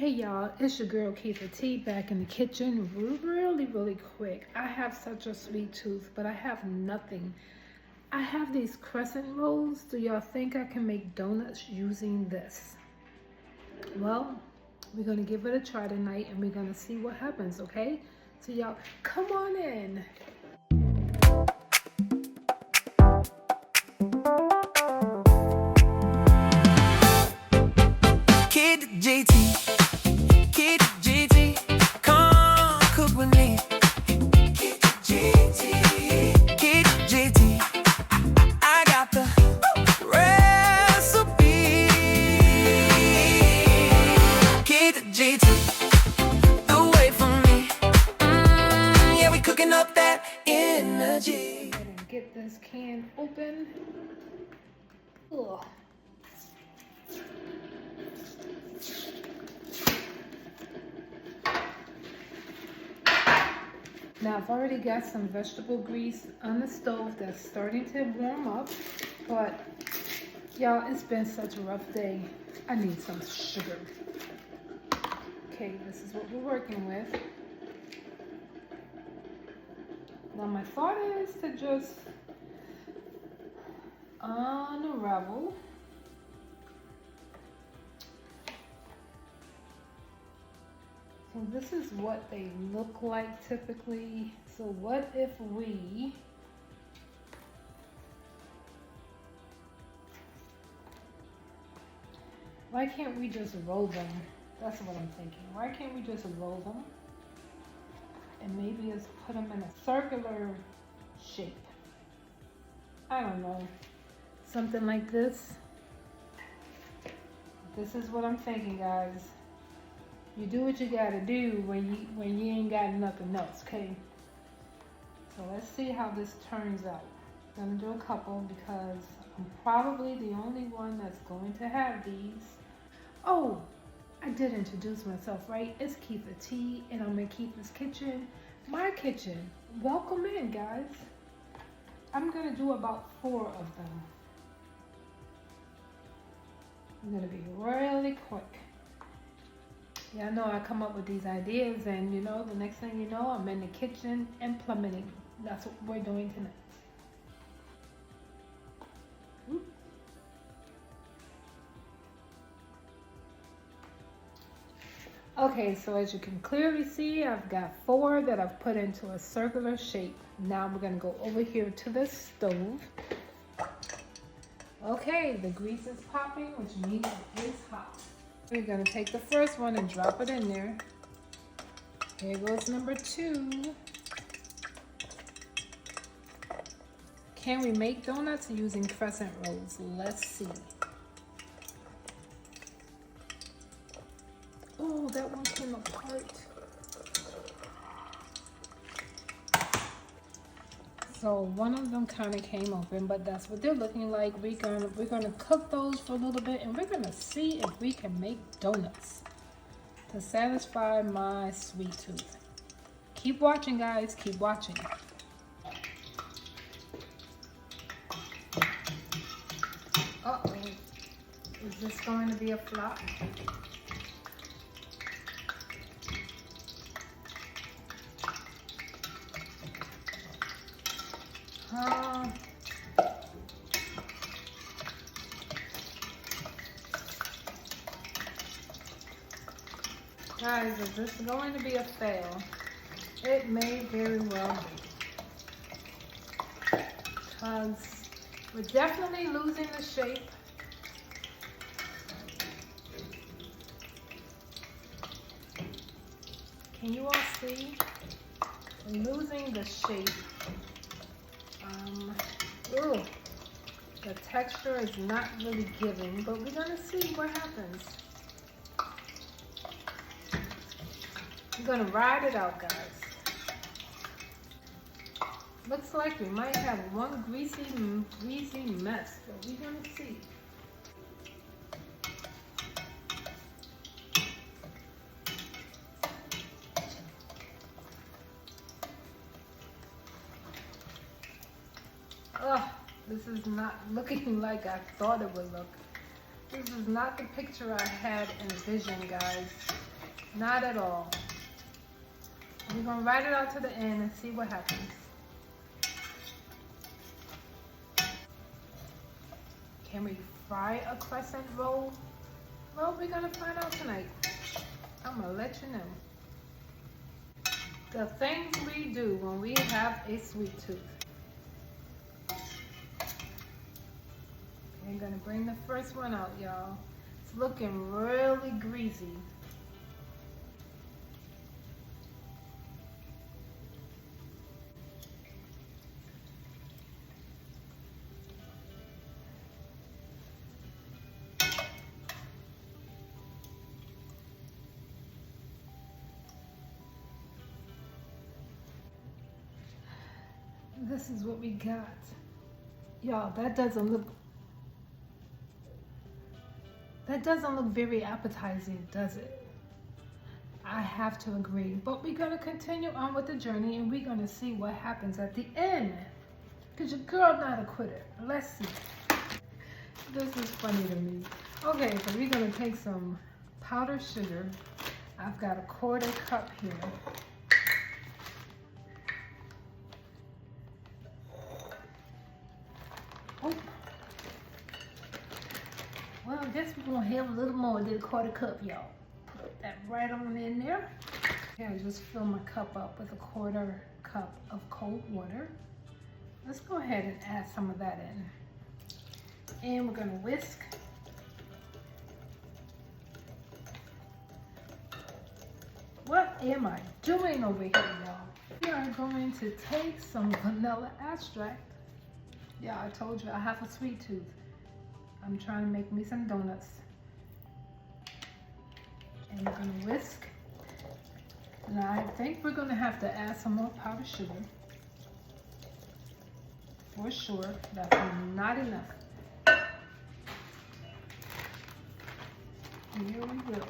Hey y'all, it's your girl Keitha T back in the kitchen really quick. I have such a sweet tooth, but I have nothing. I have these crescent rolls. Do y'all think I can make donuts using this? Well, we're gonna give it a try tonight and we're gonna see what happens, okay? So y'all, come on in. Kid JT, Kid JT, come cook with me. Kid JT, Kid JT, I got the recipe. Kid JT, the way for me. Yeah, we cooking up that energy. Go ahead and get this can open. Ugh. Now I've already got some vegetable grease on the stove that's starting to warm up, but y'all, it's been such a rough day. I need some sugar. Okay, this is what we're working with. Now my thought is to just unravel. So this is what they look like typically. So what if why can't we just roll them? That's what I'm thinking. Why can't we just roll them? And maybe just put them in a circular shape. I don't know. Something like this. This is what I'm thinking, guys. You do what you gotta do when you ain't got nothing else, okay? So let's see how this turns out. I'm gonna do a couple because I'm probably the only one that's going to have these. Oh, I did introduce myself, right? It's Keitha T, and I'm in Keitha's kitchen, my kitchen. Welcome in, guys. I'm gonna do about 4 of them. I'm gonna be really quick. Yeah, I know I come up with these ideas and you know, the next thing you know, I'm in the kitchen implementing. That's what we're doing tonight. Oop. Okay, so as you can clearly see, I've got 4 that I've put into a circular shape. Now we're gonna go over here to the stove. Okay, the grease is popping, which means it is hot. We're gonna take the first one and drop it in there. Here goes number 2. Can we make donuts using crescent rolls? Let's see. Oh, that one came apart. So one of them kind of came open, but that's what they're looking like. We're gonna cook those for a little bit, and we're gonna see if we can make donuts to satisfy my sweet tooth. Keep watching, guys. Keep watching. Uh-oh. Is this going to be a flop? Guys, is this going to be a fail? It may very well be. Because we're definitely losing the shape. Can you all see? We're losing the shape. Ooh, the texture is not really giving, but we're gonna see what happens. We're gonna ride it out, guys. Looks like we might have one greasy mess, but we're gonna see. Ugh, this is not looking like I thought it would look. This is not the picture I had envisioned, guys. Not at all. We're gonna write it out to the end and see what happens. Can we fry a crescent roll? Well, we're gonna find out tonight. I'm gonna let you know. The things we do when we have a sweet tooth. I'm gonna bring the first one out, y'all. It's looking really greasy. This is what we got. Y'all, that doesn't look very appetizing, does it? I have to agree. But we're gonna continue on with the journey and we're gonna see what happens at the end. Cause your girl not a quitter. Let's see. This is funny to me. Okay, so we're gonna take some powdered sugar. I've got a 1/4 cup here. Oh. Well, I guess we're gonna have a little more than a 1/4 cup, y'all. Put that right on in there. Okay, I just fill my cup up with a 1/4 cup of cold water. Let's go ahead and add some of that in. And we're gonna whisk. What am I doing over here, y'all? We are going to take some vanilla extract. Yeah, I told you I have a sweet tooth. I'm trying to make me some donuts. And we're gonna whisk. Now I think we're gonna have to add some more powdered sugar. For sure, that's not enough. Here we go.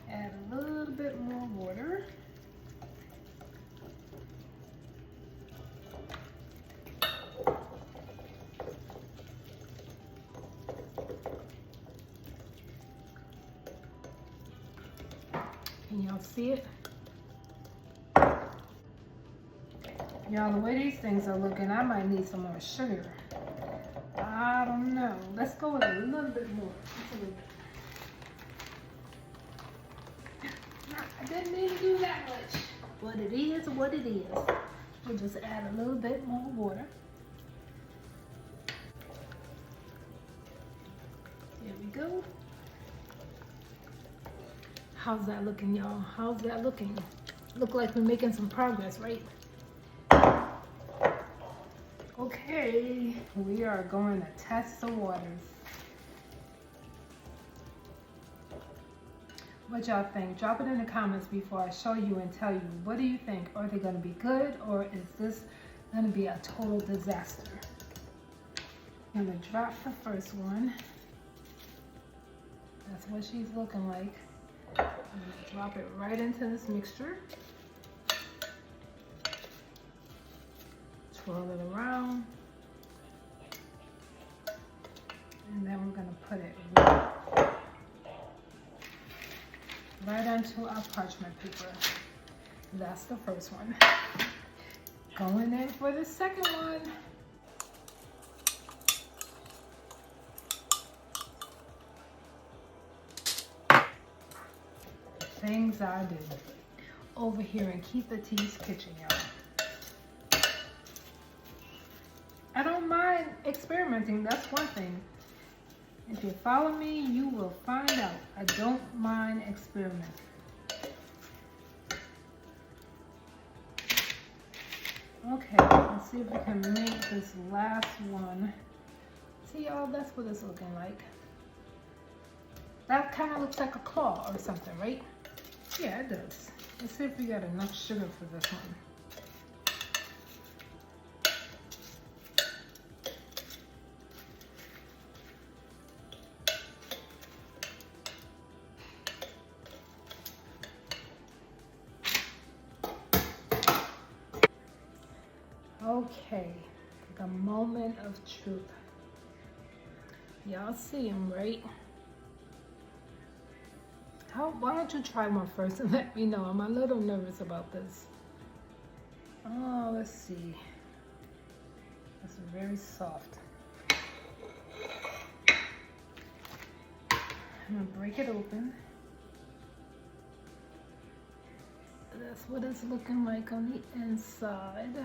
Add a little bit more water. Can y'all see it? Y'all, the way these things are looking, I might need some more sugar. I don't know. Let's go with a little bit more. Just a little bit. I didn't need to do that much, but it is what it is. We'll just add a little bit more water. There we go. How's that looking, y'all? How's that looking? Look like we're making some progress, right? Okay, we are going to test the waters. What y'all think? Drop it in the comments before I show you and tell you. What do you think? Are they going to be good or is this going to be a total disaster? I'm going to drop the first one. That's what she's looking like. I'm going to drop it right into this mixture. Twirl it around. And then we're going to put it right onto our parchment paper. That's the first one. Going in for the second one. Things I do over here in Keith the T's kitchen, y'all. I don't mind experimenting, that's one thing. If you follow me, you will find out. I don't mind experimenting. Okay, let's see if we can make this last one. See, y'all, that's what it's looking like. That kind of looks like a claw or something, right? Yeah, it does. Let's see if we got enough sugar for this one. Okay, the moment of truth. Y'all see them, right? Why don't you try one first and let me know? I'm a little nervous about this. Oh, let's see. It's very soft. I'm gonna break it open. That's what it's looking like on the inside.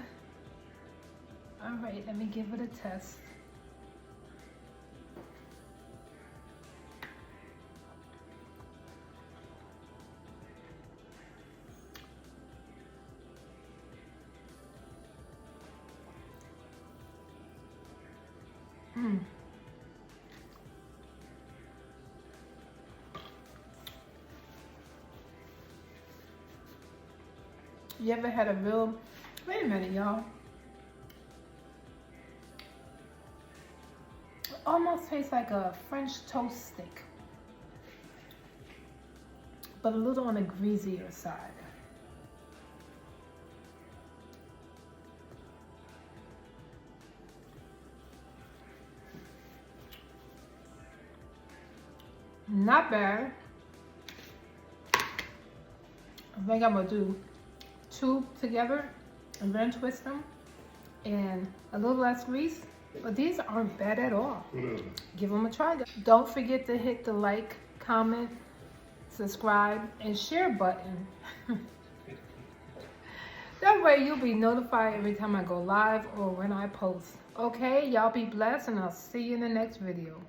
All right, let me give it a test. You ever had a real, wait a minute, y'all. It almost tastes like a French toast stick, but a little on the greasier side. Not bad. I think I'm gonna do 2 together and then twist them, and a little less grease, but these aren't bad at all. Give them a try. Don't forget to hit the like, comment, subscribe, and share button. That way you'll be notified every time I go live or when I post. Okay, y'all be blessed, and I'll see you in the next video.